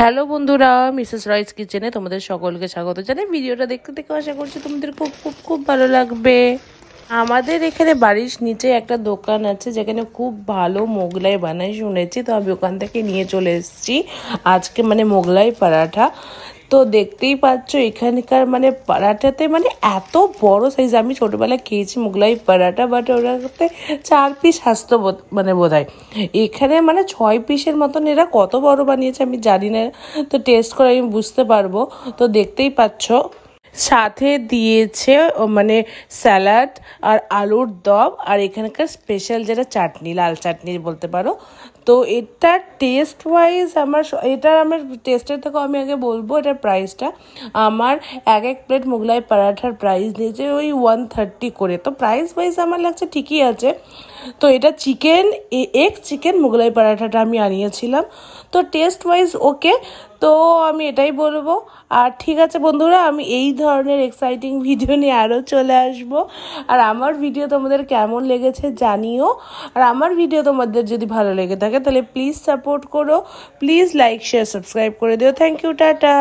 Hello বন্ধুরা, Mrs রয়েস কিচেনে তোমাদের সকলকে স্বাগত জানাই। ভিডিওটা দেখতে দেখে আশা করছি তোমাদের খুব খুব খুব ভালো লাগবে। আমাদের এখানে বাড়ির নিচে একটা দোকান আছে যেখানে খুব ভালো মোগলাই বানায় শুনেছি, তো আমি ওখান থেকে নিয়ে চলে এসেছি আজকে মোগলাই পরাঠা। তো দেখতেই পাচ্ছ এখানকার পরাঠাতে এত বড় সাইজ। আমি ছোটোবেলায় খেয়েছি মোগলাই পরাঠা, বাট ওটাতে 4 পিস আসতো বোধ হয়। এখানে 6 পিসের মতন এরা কত বড় বানিয়েছে আমি জানি না, তো টেস্ট করে আমি বুঝতে পারবো। তো দেখতেই পাচ্ছ সাথে দিয়েছে স্যালাড আর আলুর দম, আর এখানকার স্পেশাল যেটা চাটনি, লাল চাটনি বলতে পারো। তো এটার টেস্ট ওয়াইজ আমার টেস্টের থেকেও আমি আগে বলবো এটার প্রাইসটা। আমার এক প্লেট মোগলাই পরাঠার প্রাইস দিয়েছে ওই 130 করে। তো প্রাইস ওয়াইজ আমার লাগছে ঠিকই আছে। তো এটা চিকেন মোগলাই পরাঠাটা আমি আনিয়েছিলাম, তো টেস্ট ওয়াইজ ওকে। তো আমি এটাই বলবো। আর ঠিক আছে বন্ধুরা, আমি এই ধরনের এক্সাইটিং ভিডিও নিয়ে আরও চলে আসবো। আর আমার ভিডিও তোমাদের কেমন লেগেছে জানিও। আর আমার ভিডিও তোমাদের যদি ভালো লেগে থাকে তাহলে প্লিজ সাপোর্ট করো, প্লিজ লাইক শেয়ার সাবস্ক্রাইব করে দিও। Thank you, tata.